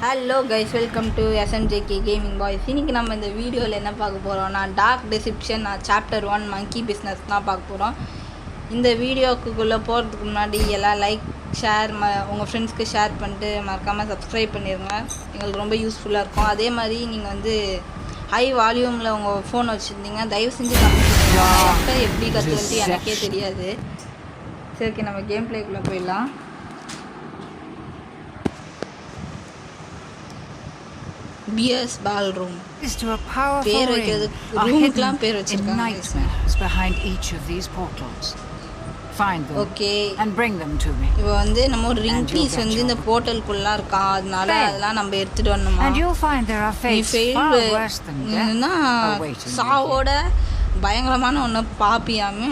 Hello guys, welcome to SMJK gaming boys. இன்றைக்கி நம்ம இந்த வீடியோவில் என்ன பார்க்க போகிறோம்னா டார்க் டிசிப்ஷன் சாப்டர் 1 மங்கி பிஸ்னஸ் தான் பார்க்க போகிறோம். இந்த வீடியோக்குள்ளே போகிறதுக்கு முன்னாடி எல்லாம் லைக் ஷேர் உங்கள் ஃப்ரெண்ட்ஸ்க்கு ஷேர் பண்ணிட்டு மறக்காமல் சப்ஸ்கிரைப் பண்ணிடுங்க. எங்களுக்கு ரொம்ப யூஸ்ஃபுல்லாக இருக்கும். அதே மாதிரி நீங்கள் வந்து ஹை வால்யூமில் உங்கள் ஃபோன் வச்சுருந்தீங்க, தயவு செஞ்சு கம்மி எப்படி கற்றுக்கிட்டு எனக்கே தெரியாது. சரி, ஓகே, நம்ம கேம் பிளேக்குள்ளே போயிடலாம். Beer's Ballroom. Is to a powerful ring are hidden in nightmares behind each of these portals. Find them and bring them to me. இப்போ வந்து நம்ம ஒரு ரிங் பீஸ் வந்து இந்த போர்ட்டலுக்குள்ள இருக்கா, அதனால அதெல்லாம் நம்ம எடுத்துட்டு வரணுமா? And you'll find there are fates far worse than death. சாவோட பயங்கரமான ஒன்று பாப்பியாமே.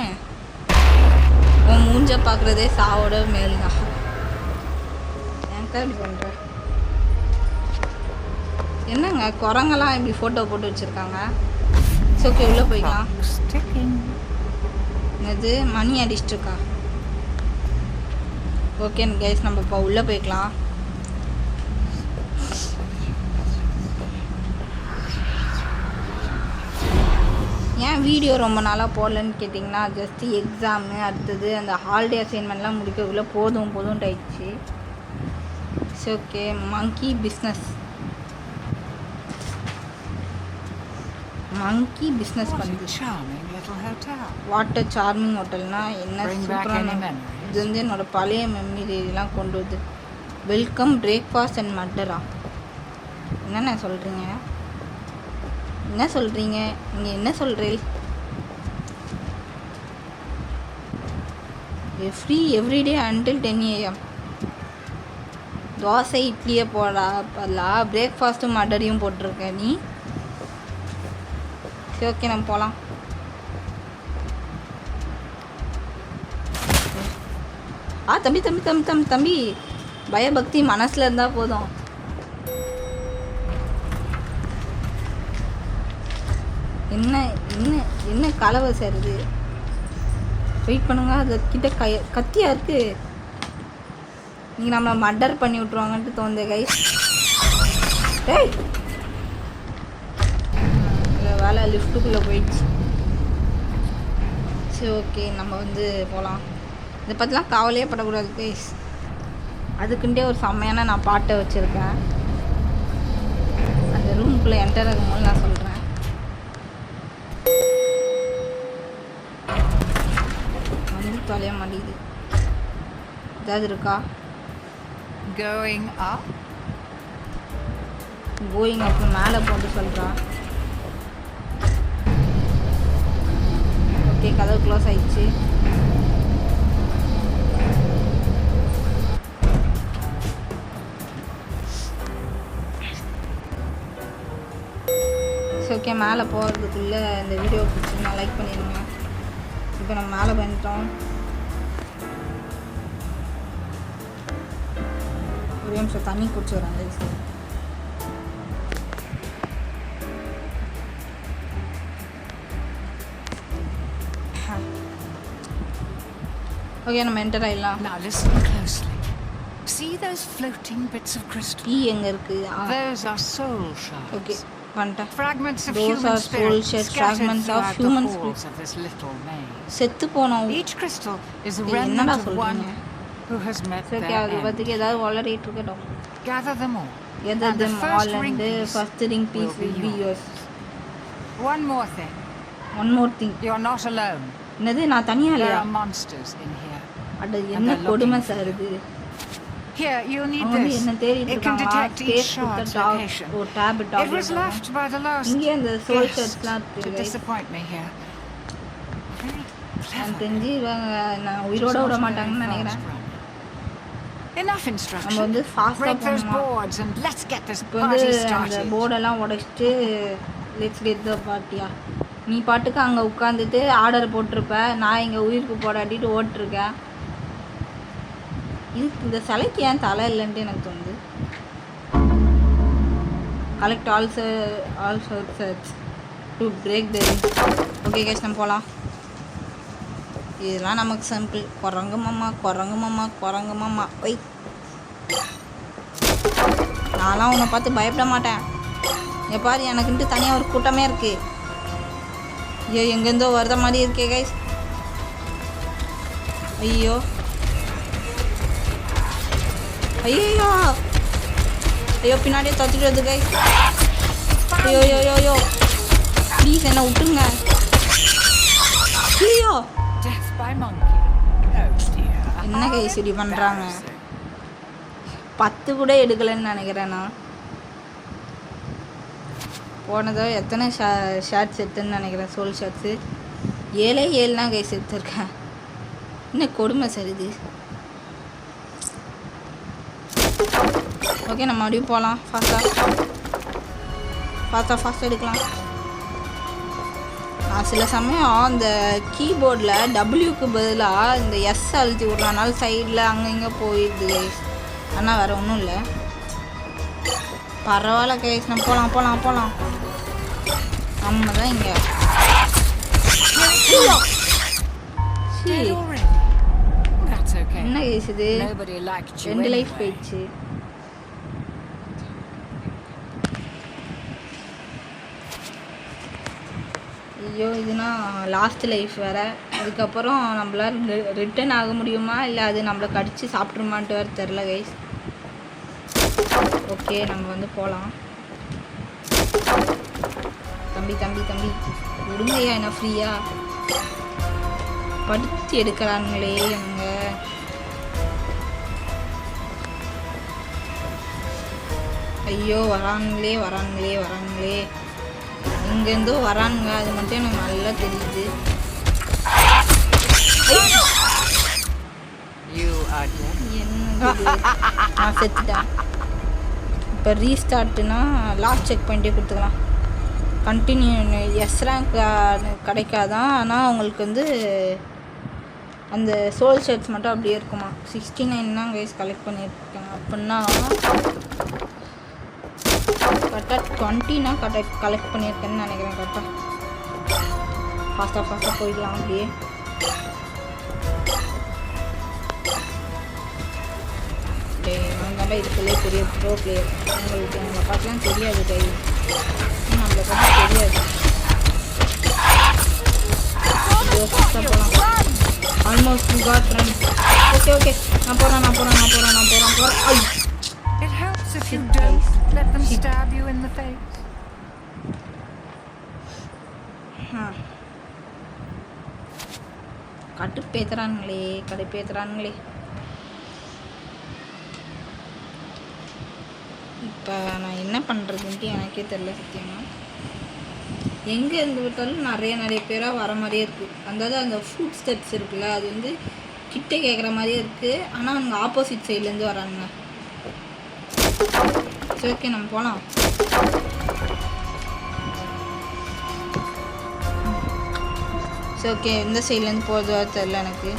உன் மூஞ்ச பார்க்குறதே சாவோட மேல் தான். ஏன்க்கா இப்படி பண்ணுற? என்னங்க குரங்கெல்லாம் இப்படி ஃபோட்டோ போட்டு வச்சுருக்காங்க? ஸோ ஓகே, உள்ளே போய்க்கலாம். என்னது மணி அடிச்சிட்ருக்கா? ஓகே கைஸ், நம்ம இப்போ உள்ளே போய்க்கலாம். ஏன் வீடியோ ரொம்ப நாளாக போடலன்னு கேட்டிங்கன்னா, ஜஸ்ட்டு எக்ஸாமு அடுத்தது அந்த ஹாலிடே அசைன்மெண்ட்லாம் முடிக்கக்குள்ளே போதும் ஆயிடுச்சு. ஸோ ஓகே, மங்கி பிஸ்னஸ் பண்ணுது. வாட் அ சார்மிங் ஹோட்டல்னா என்ன சூப்பரான இது வந்து என்னோட பழைய மெமரிலாம் கொண்டு வருது. வெல்கம் பிரேக்ஃபாஸ்ட் அண்ட் மட்டரா? என்னென்ன சொல்கிறீங்க? நீங்கள் என்ன சொல்கிறீங்க? Free every day until 10 AM. Dosa இட்லியே போடலாம், பிரேக்ஃபாஸ்ட்டும் மட்டரையும் போட்டிருக்கேன் நீ. ஓகே, நம்ம போகலாம். தம்பி பயபக்தி மனசில் இருந்தால் போதும். என்ன என்ன என்ன கலவை சேருது? வெயிட் பண்ணுங்க, அது கிட்ட கத்தியாக இருக்குது. நீங்கள் நம்மளை மர்டர் பண்ணி விட்ருவாங்கன்ட்டு தோணுது கைஸ். ஏய், வேலை லிஃப்ட்டுக்குள்ளே போயிடுச்சு. சரி ஓகே, நம்ம வந்து போகலாம். இதை பற்றிலாம் கவலையே படக்கூடாது கைஸ். அதுக்குண்டே ஒரு செம்மையான நான் பாட்டை வச்சுருக்கேன். அந்த ரூமுக்குள்ளே என்டர் ஆகும்போது நான் சொல்கிறேன். வந்து தொலைய மாட்டேங்குது. ஏதாவது இருக்கா? கோயிங் அப் மேலே போட்டு சொல்கிறான். ஓகே, கதவு க்ளோஸ் ஆயிடுச்சு. ஓகே, மேலே போகிறதுக்குள்ளே இந்த வீடியோ பிடிச்சிருந்தா லைக் பண்ணிடுங்க. இப்போ நம்ம மேலே வந்துட்டோம். ஒரு நிமிஷம் தண்ணி குடிச்சுக்கிறேன் கைஸ். ஓகே, நம்ம என்டர் ஆயிடலாம். Now listen closely. See those floating bits of crystal? எங்க இருக்கு? Those are soul shards. Okay, வந்துட்டேன். Fragments of those human are soul shards, fragments of human spirits of this little maze. செத்து போனோம். Each crystal is a remnant of one who has met their end. அது பத்திக்கு ஏதாவது வளரிட்டு இருக்கட்டும். Gather them all. Gather them all and the first ring piece will be yours. One more thing. You're not alone. என்னது, நான் தனியா இல்லையா? There are monsters in here. அட என்ன கொடுமை சார் இது. Here, you'll need this. It can detect each shard's location. It was left by the last guest to disappoint me here. Very clever. நான் உயிரோட விட மாட்டாங்கன்னு நினைக்கிறேன். Enough instruction. Break those boards and let's get this party started. அந்த போர்டெல்லாம் உடைச்சிட்டு let's get the party. நீ பாட்டுக்கு அங்கே உட்காந்துட்டு ஆர்டர் போட்டிருப்ப, நான் இங்கே உயிருக்கு போராட்டிட்டு ஓட்டிருக்கேன். இந்த சிலைக்கு ஏன் தலை இல்லைன்ட்டு எனக்கு தோணுது. Collect all shards to break the ring. Okay guys, நம்ம போகலாம். இதெல்லாம் நமக்கு சிம்பிள். குரங்கு மாமா ஒய் நான்லாம் உன்னை பார்த்து பயப்பட மாட்டேன். எப்பாரு எனக்குன்ட்டு தனியாக ஒரு கூட்டமே இருக்குது. ஐயோ எங்கேருந்தோ வருத மாதிரி இருக்கே கைஸ். ஐயோ ஐயோ ஐயோ பின்னாடியே தச்சுட்டு வருது கைஸ். ஐயோ ஐயோ ஐயோ ஐயோ ப்ளீஸ் என்ன விட்டுருங்க. ஐயோ என்ன கைஸ் இப்படி பண்ணுறாங்க. 10 கூட எடுக்கலைன்னு நினைக்கிறேன் நான். போனதோ எத்தனை ஷர்ட்ஸ் எடுத்துன்னு நினைக்கிறேன். சோல் ஷர்ட்ஸு 7 தான் கைஸ் எடுத்துருக்கேன். இன்னும் கொடுமை சரிது. ஓகே நம்ம மறுபடியும் போகலாம். ஃபாஸ்ட்டாக எடுக்கலாம். நான் சில சமயம் அந்த கீபோர்டில் டபிள்யூக்கு பதிலாக இந்த எஸ் அழுத்தி விட்றனால சைடில் அங்கே இங்கே போயிடுது கைஸ். ஆனால் வேறு ஒன்றும் இல்லை. பரவாயில்ல கைஸ், நம்ம போகலாம். நம்ம தான் இங்கே என்ன கைஸ் இது 2 லைஃப் போயிடுச்சு. ஐயோ இதுனா லாஸ்ட் லைஃப் வேறு. அதுக்கப்புறம் நம்மளால் ரிட்டர்ன் ஆக முடியுமா இல்லை அது நம்மளை கடிச்சு சாப்பிட்ருமான்ட்டு வேறு தெரில கைஸ். ஓகே நம்ம வந்து போகலாம். தம்பி விடுங்கய்யா என்ன ஃப்ரீயாக படுத்தி எடுக்கிறாங்களே அவங்க. ஐயோ வரானுங்களே இங்கேருந்தோ வரானுங்க. அது மட்டும் எனக்கு நல்லா தெரியுது. நான் செத்துட்டேன். இப்போ ரீஸ்டார்ட்னா லாஸ்ட் செக் பண்ணிட்டே கொடுத்துக்கலாம். கண்டினியூ எஸ் ரேங்க் கிடைக்காதான். ஆனால் அவங்களுக்கு வந்து அந்த சோல் ஷர்ட்ஸ் மட்டும் அப்படியே இருக்குமா. 69 தான் கைஸ் கலெக்ட் பண்ணியிருக்கேன். அப்படின்னா கரெக்டாக 20 நான் கலெக்ட் பண்ணியிருக்கேன்னு நினைக்கிறேன். கரெக்டாக ஃபாஸ்ட்டாக போயிடலாம். அப்படியே அவங்களாம் இதுக்குள்ளே பெரிய ப்ரோ பிளேயர். உங்களுக்கு நம்மளை பார்க்கலாம் தெரியாது கை, நம்மளை பார்த்து தெரியாது. போகலாம். Almost God friend. ஓகே நான் போகிறேன். It helps if you don't let them stab you in the face. கடுப்பேத்துறானுங்களே. இப்போ நான் என்ன பண்ணுறதுன்ட்டு எனக்கே தெரியல சத்தியமாக. எங்கே இருந்து விட்டாலும் நிறைய பேராக வர மாதிரியே இருக்குது. அதாவது அந்த ஃபுட் ஸ்டெப்ஸ் இருக்குல்ல, அது வந்து கிட்டே கேட்குற மாதிரியே இருக்குது. ஆனால் அவங்க ஆப்போசிட் சைட்லேருந்து வரானுங்க. சரி ஓகே நம்ம போகலாம். சரி ஓகே இந்த சைட்லேருந்து போகிறதா தெரில எனக்கு.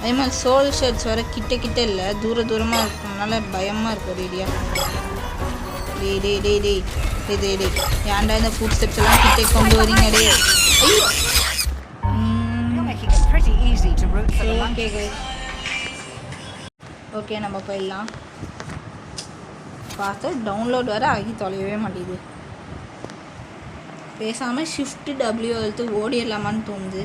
அதே மாதிரி சோல் ஷர்ட்ஸ் வர கிட்ட இல்லை, தூரமாக இருக்கணும்னால பயமாக இருக்கும் ரேடியா. டேய் ஏன்டா இந்த ஃபுட் ஸ்டெப்ஸ் எல்லாம் கிட்டே கொண்டு வரீங்க டே. ஓகே நம்ம போயிடலாம். பார்த்தா டவுன்லோட் வர ஆகி தொலையவே மாட்டேங்குது. பேசாமல் ஷிஃப்ட் W எடுத்து ஓடிடலாமான்னு தோணுது.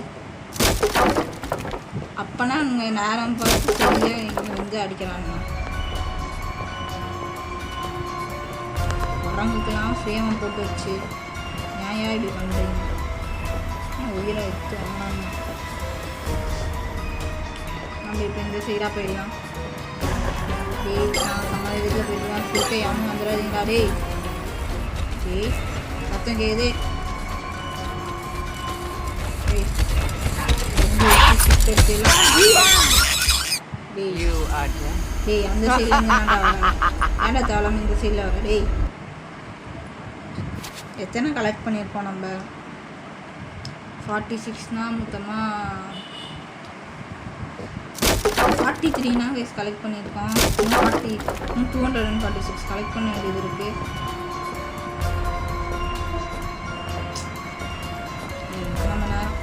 அப்போனா அங்கே நேரம் பார்த்து சரியாக இங்கே வந்து அடிக்கிறாங்க. உடம்புக்கெல்லாம் ஃப்ரேமை போட்டு வச்சு ஏன் இப்படி பண்ணுறீங்க? உயிரை எடுத்து வந்தாங்க. நம்ம இப்போ இந்த சைடாக போயிடலாம். நான் சமாளி வீட்டில் போயிடலாம். குறுக்க யாரும் வந்துடாதீங்களா டேய். சரி சத்தம் கேக்குதே. டேய் அந்த சைடில் ஏன்டா தேவலாம் இந்த சைடில் வர. டேய் எத்தனை கலெக்ட் பண்ணியிருக்கோம் நம்ம? 46னா மொத்தமாக 43னா கைஸ் கலெக்ட் பண்ணியிருக்கோம். 246 கலெக்ட் பண்ண வேண்டியது இருக்குது. நம்ம நேரம்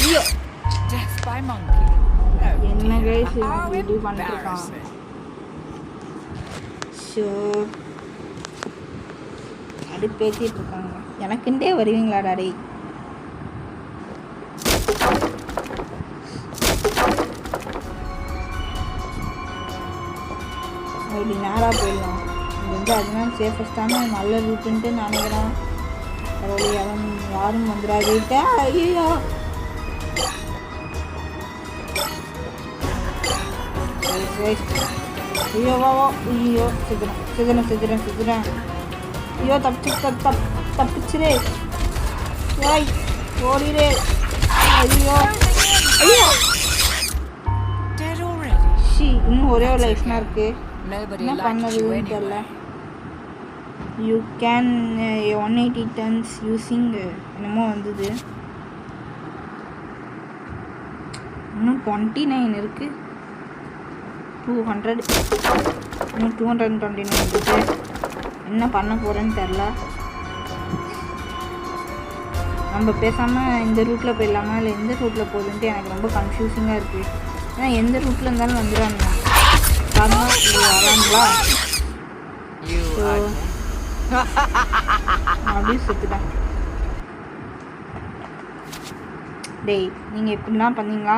ஐயோ by monkey. Oh, என்ன dear. கைஸ் How இப்படி பண்ணிருக்கான். embarrassing. ஷோ அப்படி பேசிட்டு இருக்காங்க. எனக்குண்டே வருவீங்களாடா டேய். அப்படி நேராக போயிடலாம். இது வந்து அதுதான் சேஃபஸ்டான நல்ல ரூட்டுன்ட்டு நினைக்கிறேன். பரவாயில்ல யாரும் வந்துடாதீங்க. ஐயோ ஐயோ வா ஐயோ சிக்கிறேன் ஐயோ தப்பிச்சிரே ஓய் ஓடிரே. ஐயோ ஐயோ Dead already. ஷி இன்னும் ஒரே ஒரு லைஃப்னா இருக்கு. Nobody என்ன liked you பண்ணதுன்னு தெரியல. anyway. You can 180 turns using என்னமோ வந்தது. இன்னும் 29 இருக்கு. 200 இன்னும் 229 இருக்குது. என்ன பண்ண போகிறேன்னு தெரில. நம்ம பேசாமல் இந்த ரூட்டில் போயிடலாமா இல்லை எந்த ரூட்டில் போகுதுன்ட்டு எனக்கு ரொம்ப கன்ஃபியூசிங்காக இருக்குது. ஏன்னா எந்த ரூட்டில் இருந்தாலும் வந்துடுறாங்க. வராங்களா அப்படியே சுற்றுட்டேன். டேய் நீங்கள் எப்படிலாம் பண்ணீங்களா?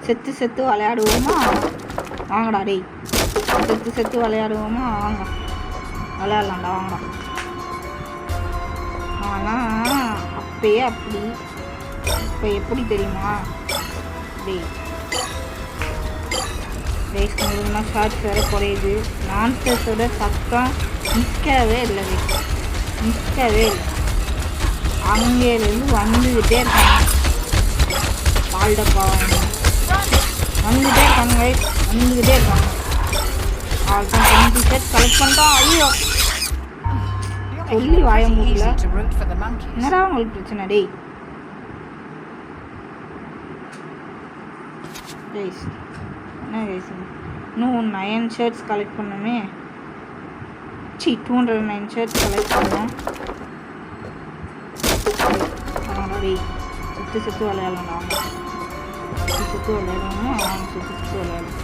செத்து விளையாடுவோமா? வாங்கடா டேய், செத்து விளையாடுவோமா? வாங்க விளையாடலாம்டா வாங்கடா. ஆனால் அப்பயே அப்படி இப்போ எப்படி தெரியுமா டேய்? டேஸ் கொஞ்சமாக ஷார்ட்ஸ் வேறு குறையுது. மான்ஸ்டர்ஸோட சத்தம் நிற்கவே இல்லை. அங்கேருந்து வந்துக்கிட்டே இருக்காங்க. பால் டப்பா வந்துக்கிட்டே இருக்காங்க. அதுதான் 20 செட் கலெக்ட் பண்ணிட்டோம். ஐயோ சொல்லி வாய முடியல. என்னடா உங்களுக்கு பிரச்சனை டேய்? கைஸ் என்ன கைஸ் இன்னும் 9 ஷர்ட்ஸ் கலெக்ட் பண்ணோமே. 209 ஷர்ட்ஸ் கலெக்ட் பண்ணோம். டேய் செத்து விளையாடலாம். அவங்க செத்து விளையாடுவோம். அவங்க செத்து விளையாடலாம்.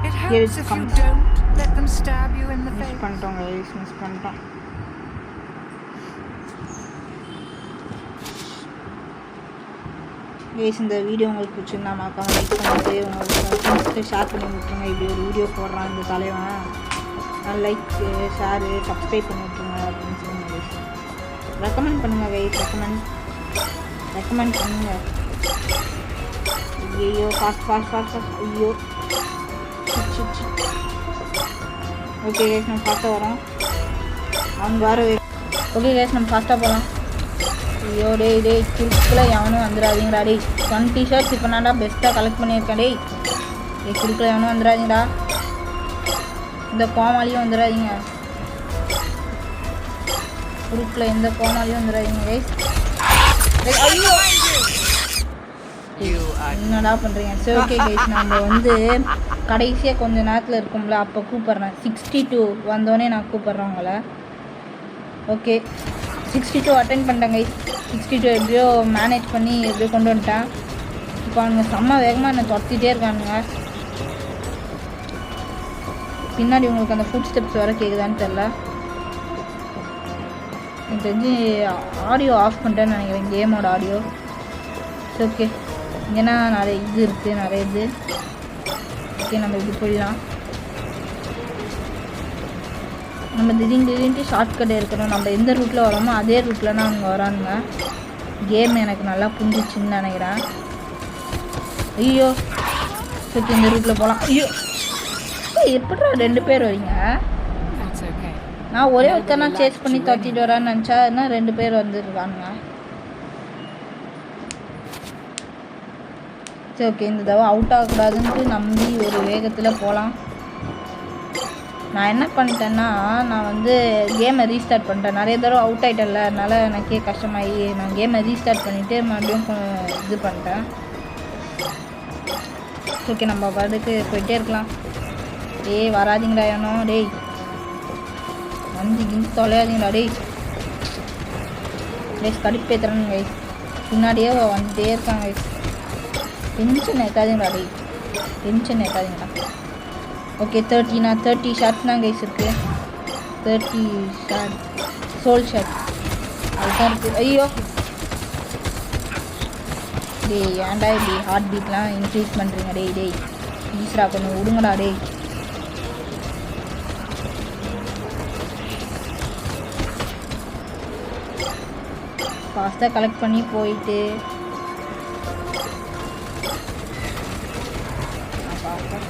It helps if you don't let them stab you in the face. Miss பண்ணிட்டோம் கைஸ், மிஸ் பண்ணிட்டோம். கைஸ் இந்த வீடியோ உங்களுக்கு பிடிச்சிருந்தா மறக்காம லைக் பண்ணிட்டு உங்கள் ஃப்ரெண்ட்ஸ்க்கு ஷேர் பண்ணி விட்டுருங்க. இப்படி ஒரு வீடியோ போடுறான் இந்த தலைவன், நான் லைக் ஷேரு சப்ஸ்கிரைப் பண்ணி விட்டுருங்க அப்படின்னு சொல்லுங்க கைஸ். ரெக்கமெண்ட் பண்ணுங்கள் கைஸ், ரெக்கமெண்ட் பண்ணுங்கள். ஐயோ ஃபாஸ்ட் ஐயோ. ஓகே கைஸ் நம்ம ஃபாஸ்ட்டாக வரோம். அவங்க வர ஓகே கைஸ் நம்ம ஃபாஸ்ட்டாக போகலாம். ஐயோ டேய் குறுக்கில் எவனும் வந்துடாதீங்கடா டேய். 20 ஷர்ட்ஸ் இப்போ நான்டா பெஸ்ட்டாக கலெக்ட் பண்ணியிருக்கேன் டேய். குறுக்கில் எவனும் வந்துடாதீங்கடா. இந்த கோமாளியும் வந்துடாதீங்க. குறுக்கில் எந்த கோமாளியும் வந்துடாதீங்க கைஸ். ஐயோ என்னடா பண்ணுறீங்க? சரி ஓகே கைஸ் நம்ம வந்து கடைசியாக கொஞ்சம் நேரத்தில் இருக்கும்ல அப்போ கூப்பிட்றேன். 62 வந்தோடனே நான் கூப்பிட்றேன் உங்களை. ஓகே 62 அட்டென்ட் பண்ணிட்டேன் கைஸ். 62 எப்படியோ மேனேஜ் பண்ணி எப்படியோ கொண்டு வந்துட்டேன். இப்போ அவனுங்க செம்ம வேகமாக என்னை துரத்திட்டே இருக்கானுங்க. பின்னாடி உங்களுக்கு அந்த ஃபுட் ஸ்டெப்ஸ் வர கேட்குதான்னு தெரில. எனக்கு தெரிஞ்சு ஆடியோ ஆஃப் பண்ணிட்டேன்னு நினைக்கிறேன், கேமோட ஆடியோ. சரி ஓகே இங்கேனா நிறைய இது இருக்குது, நிறைய இது. ஓகே நம்ம இப்படி போயிடலாம். நம்ம திடீர்னு ஷார்ட்கட் இருக்கணும். நம்ம எந்த ரூட்டில் வரோமோ அதே ரூட்டில்னா அவங்க வரானுங்க. கேம் எனக்கு நல்லா புரிஞ்சிச்சுன்னு நினைக்கிறேன். ஐயோ ஓகே இந்த ரூட்டில் போகலாம். ஐயோ எப்படா 2 பேர் வரீங்க? நான் ஒரே ஒருத்தர் நான் சேஸ் பண்ணி துரத்திட்டு வரான்னு நினச்சா என்ன 2 பேர் வந்துருக்கானுங்க. சரி ஓகே இந்த தடவை அவுட் ஆகக்கூடாதுன்ட்டு நம்பி ஒரு வேகத்தில் போகலாம். நான் என்ன பண்ணிட்டேன்னா நான் வந்து கேமை ரீஸ்டார்ட் பண்ணிட்டேன். நிறைய தடவை அவுட் ஆகிட்டேன்ல, அதனால் எனக்கே கஷ்டமாகி நான் கேமை ரீஸ்டார்ட் பண்ணிவிட்டு மறுபடியும் இது பண்ணிட்டேன். ஓகே நம்ம பாட்டுக்கு போயிட்டே இருக்கலாம். டேய் வராதிங்கடா ஏனோ டேய், வந்து கிஞ்சி தொலையாதீங்கடா டேய். கைஸ் கடுப்பேத்துறேன்னு கைஸ். பின்னாடியே வந்துட்டே இருக்காங்க. டென்ஷன் ஏற்காதீங்களா டே, டென்ஷன் ஏற்காதீங்களா. ஓகே 30 ஷார்ட்ஸ் தான் கைஸ் இருக்குது. 30 ஷார்ட் சோல் ஷார்ட் அதுதான் இருக்குது. ஐயோ டேய் ஏன்டா இப்படி ஹார்ட் பீட்லாம் இன்க்ரீஸ் பண்ணுறீங்க டேய் ஈஸரா கொஞ்சம் விடுங்கடா டேய். ஃபாஸ்ட்டாக கலெக்ட் பண்ணி போயிட்டு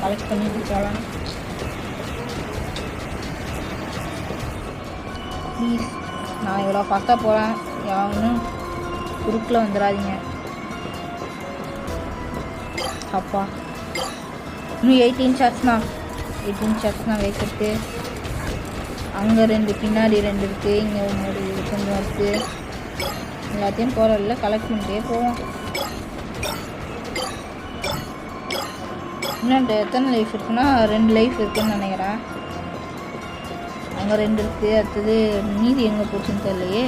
கலெக்ட் பண்ணிட்டு போகலாம். ப்ளீஸ் நான் இவ்வளோ ஃபாஸ்ட்டாக போகிறேன், யாரும் குறுக்கில் வந்துடாதீங்க. அப்பா இன்னும் 18 ஷாட்ஸ் தான் வச்சுருக்கு. அங்கே 2 பின்னாடி 2 இருக்குது, இங்கே ஒரு கொஞ்சம் இருக்குது. எல்லாத்தையும் போகிறதில்ல கலெக்ட் பண்ணிட்டே போவோம். இன்னும் எத்தனை லைஃப் இருக்குன்னா 2 லைஃப் இருக்குதுன்னு நினைக்கிறேன். அங்கே 2 இருக்குது. அடுத்தது மீதி எங்கே போச்சுன்னு தெரியலையே,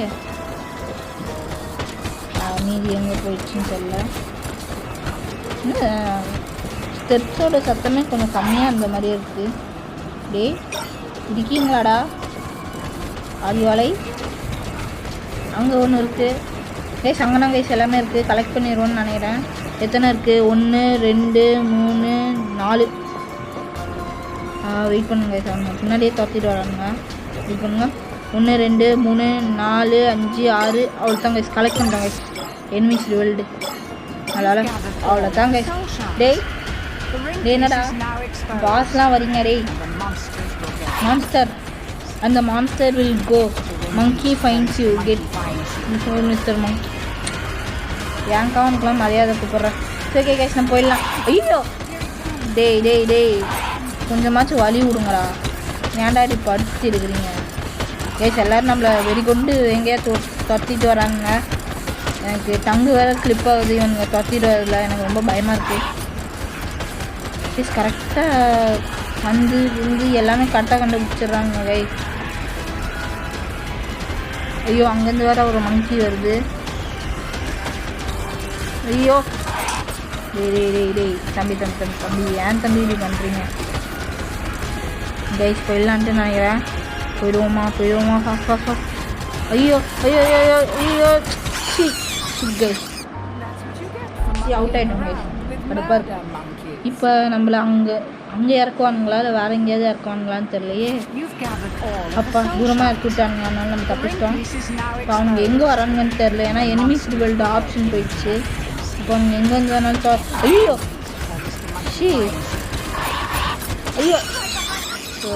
மீதி எங்கே போயிடுச்சுன்னு தெரியல. ஸ்டெப்ஸோட சத்தமே கொஞ்சம் கம்மியாக இருந்த மாதிரியே இருக்குது. டே இருக்கீங்களாடா ஆதிவாலை? அங்கே ஒன்று இருக்குது கைஸ், அங்கேனா கைஸ் எல்லாமே இருக்குது. கலெக்ட் பண்ணிடுவோன்னு நினைக்கிறேன். எத்தனை இருக்குது? 1 2 3 4. வெயிட் பண்ணுங்க கைஸ், அவங்க முன்னாடியே துரத்திட்டு வரானுங்க. வெயிட் பண்ணுங்க. 1 2 3 4 5 6 அவ்வளோதான் கைஸ். கலெக்ட் பண்ணுறாங்க கைஸ். எனிமீஸ் ரிவல்டு அதனால் அவ்வளோதான் கைஸ். டேய் என்னடா பாஸ்லாம் வரீங்க டேய். மான்ஸ்டர், அந்த monster will go, monkey finds you get mister monkey. ஏன் அவனுக்குலாம் மரியாதை கூப்பிட்றேன். ஓகே கைஸ் நம்ம போயிடலாம். ஐயோ டேய் கொஞ்சமாச்சும் வலி விடுங்கடா, ஏன்டா இப்படி படிச்சுட்டு இருக்கிறீங்க கைஸ். எல்லோரும் நம்மளை வெடிக்கொண்டு எங்கேயா துரத்திட்டு வராங்க. எனக்கு டங்கு வேறு கிளிப் ஆகுது, இவனுங்க துரத்திட்டு வரல. எனக்கு ரொம்ப பயமாக இருக்குது. ப்ளீஸ் கரெக்டாக வந்து எல்லாமே கரெக்டாக கண்டுபிடிச்சிட்றாங்க கைஸ். ஐயோ அங்கேருந்து வேறு ஒரு மங்கி வருது. ஐயோ டேய் தம்பி ஏன் தம்பி இப்படி பண்ணுறீங்க கைஸ்? போயிடலான்ட்டு நினைக்கிறேன். போயிடுவோமா ஃபாஸ்ட். ஐயோ கைஸ் அவுட் ஆகிட்டோம் கைஸ். கடுப்பாக இருக்கு. இப்போ நம்மளை அங்கே இறக்குவானுங்களா இல்லை வேறு எங்கேயாவது இறக்குவானுங்களான்னு தெரியலையே. அப்பா தூரமாக இறக்கிவிட்டானுங்க, அதனால நம்ம தப்பிச்சிட்டோம். இப்போ அவங்க எங்கே வரானுங்கன்னு தெரில, ஏன்னா எனிமீஸ் ரிவல்டு ஆப்ஷன் போயிடுச்சு. இப்போ அவங்க எங்கேருந்து வேணாலும் ஐயோ ஸோ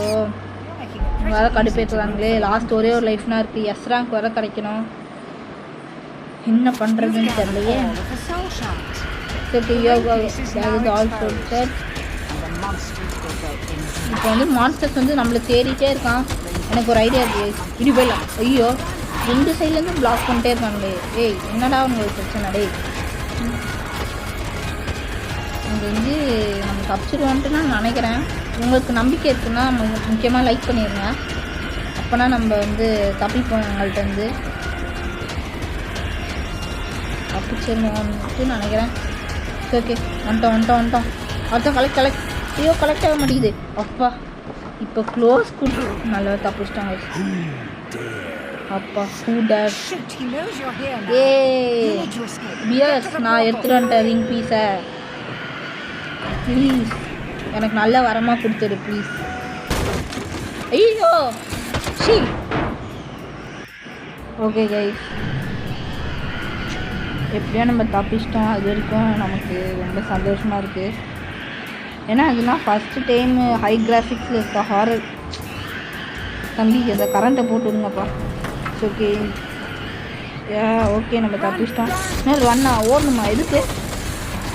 வேறு கடுப்பேற்றுவாங்களே. லாஸ்ட் ஒரே ஒரு லைஃப்னா இருக்குது. எஸ் ரேங்க் வர கிடைக்கணும். என்ன பண்ணுறதுன்னு தெரியலையே. இப்போ வந்து மான்ஸ்டர்ஸ் வந்து நம்மளை தேடிட்டே இருக்கான். எனக்கு ஒரு ஐடியா இருக்குது, இப்படி போயிடலாம். ஐயோ 2 சைட்லேருந்து பிளாக் பண்ணிட்டே இருக்காங்களே. ஏய் என்னடா உங்களுக்கு பிரச்சனை டேய்? இங்கே வந்து நம்ம தப்பிச்சிடுவோன்ட்டு நான் நினைக்கிறேன். உங்களுக்கு நம்பிக்கை இருக்குன்னா முக்கியமாக லைக் பண்ணிடுங்க. அப்போனா நம்ம வந்து தப்பிப்போம் எங்கள்கிட்டருந்து. தப்பிச்சிடணும்ட்டு நினைக்கிறேன். ஓகே வந்துட்டோம். அடுத்த கலெக்ட். ஐயோ கலெக்ட் ஆக மாட்டேங்குது. அப்பா இப்போ க்ளோஸ் கொடுத்து நல்லா தப்பிச்சிட்டாங்க. அப்பா ஹூடர் பியர்ஸ் நான் எடுத்துகிட்டு வந்துட்டேன் ரிங் பீஸை. ப்ளீஸ் எனக்கு நல்ல வரமாக கொடுத்துரு ப்ளீஸ். ஐயோ ஓகே கைஸ், எப்படியோ நம்ம தப்பிச்சிட்டோம். அது வரைக்கும் நமக்கு ரொம்ப சந்தோஷமாக இருக்குது. ஏன்னா அதுதான் ஃபஸ்ட்டு டைமு ஹை கிராஃபிக்ஸில் இருக்க ஹாரர். தம்பி அந்த கரண்ட்டை போட்டு விடுங்கப்பா. ஓகே ஓகே நம்ம தப்பிச்சிட்டோம். இன்னும் ரன்னா ஓடணுமா எதுக்கு?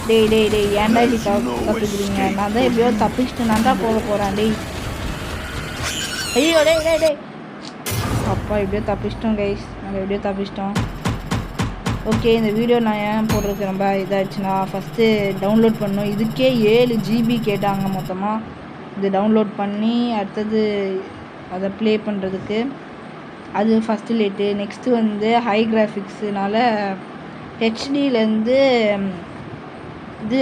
டேய் ஏன்டா இப்படி தப்பிக்கிறீங்க? நான் தான் எப்படியோ தப்பிச்சிட்டு நான் தான் போக போகிறேன். ஐயோ டேய் அப்பா எப்படியோ தப்பிச்சிட்டோம் கைஸ், நாங்கள் எப்படியோ தப்பிச்சிட்டோம். ஓகே இந்த வீடியோ நான் ஏன் போடுறதுக்கு ரொம்ப இதாகிடுச்சுன்னா, ஃபஸ்ட்டு டவுன்லோட் பண்ணோம். இதுக்கே 7 GB கேட்டாங்க மொத்தமாக. இது டவுன்லோட் பண்ணி அடுத்தது அதை ப்ளே பண்ணுறதுக்கு அது ஃபஸ்ட்டு லேட்டு. நெக்ஸ்ட்டு வந்து ஹை கிராஃபிக்ஸுனால ஹெச்டியிலேருந்து இது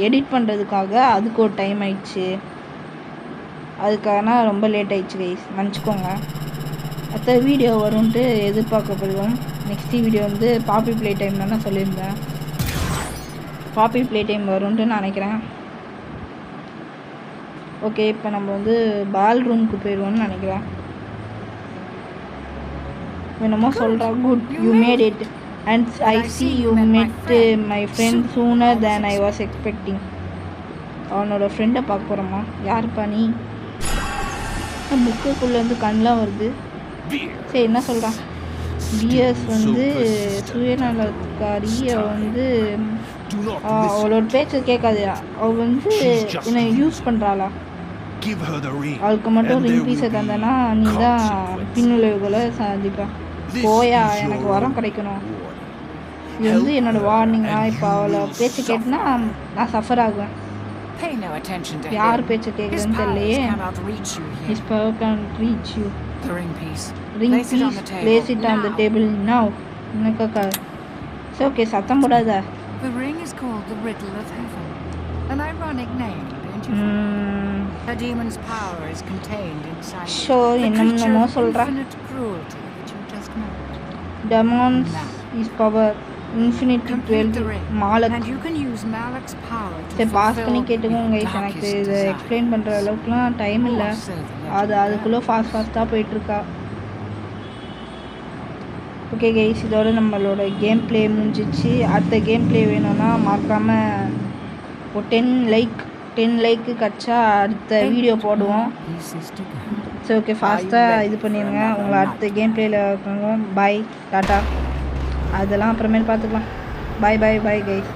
எடிட் பண்ணுறதுக்காக அதுக்கு ஒரு டைம் ஆயிடுச்சு. அதுக்காக ரொம்ப லேட் ஆயிடுச்சு கைஸ், மன்னிச்சிக்கோங்க. அடுத்த வீடியோ வரும்ன்ட்டு எதிர்பார்க்கப்படுவோம். நெக்ஸ்ட் வீடியோ வந்து பாப்பி ப்ளே டைம் தானே சொல்லியிருந்தேன். பாப்பி ப்ளே டைம் வரும்ன்ட்டு நான் நினைக்கிறேன். ஓகே, இப்போ நம்ம வந்து பால் ரூமுக்கு போயிடுவோம்னு நினைக்கிறேன். என்னமோ சொல்கிறா. Good, you made it and I C you met my friend sooner than I was expecting. அவனோட ஃப்ரெண்டை பார்க்க போகிறோமா? யாருப்பா நீ? புக்குக்குள்ளேருந்து கண்ணெலாம் வருது. சரி, என்ன சொல்கிறான்? பிஎஸ் வந்து சுயநலக்காரி. அவள் வந்து அவளோட பேச்சு கேட்காது. அவள் வந்து என்னை யூஸ் பண்ணுறாளா? அவளுக்கு மட்டும் ரிங் பீஸை தந்தனா நீ தான் பின்விளைவுகளை சந்திப்பா. போயா, எனக்கு வரம் கிடைக்கணும். இது வந்து என்னோட வார்னிங்கா? இப்போ அவளை பேச்சு கேட்டுனா நான் சஃபர் ஆகுவேன். யார் பேச்சு கேட்குறதுன்னு தெரியலையே. His power can't reach you. Ring piece, place it on the table now. என்னக்கா? சரி, ஓகே, சத்தம் போடாத. The ring is called the Riddle of Heaven. An ironic name, don't you think? A demon's power is contained inside it. So, என்னமோ சொல்றா. Infinite cruelty that you just met. Demons is power. Infinity 12 Malak. And you can use Malak's power to சரி, pass பண்ணி கேட்டுக்கோங்க. எனக்கு இதை explain பண்ணுற அளவுக்குலாம் time இல்லை. அதுக்குள்ளே ஃபாஸ்ட்டாக போயிட்டுருக்கா. ஓகே கைஸ், இதோட நம்மளோட கேம் ப்ளே முடிஞ்சிச்சு. அடுத்த கேம் ப்ளே வேணும்னா மறக்காமல் ஒரு 10 லைக்கு கிடச்சா அடுத்த வீடியோ போடுவோம். சரி, ஓகே, ஃபாஸ்ட்டாக இது பண்ணிடுங்க. உங்களை அடுத்த கேம் ப்ளேயில் வைக்கணும். பாய், டாட்டா. அதெல்லாம் அப்புறமேல் பார்த்துக்கலாம். Bye guys.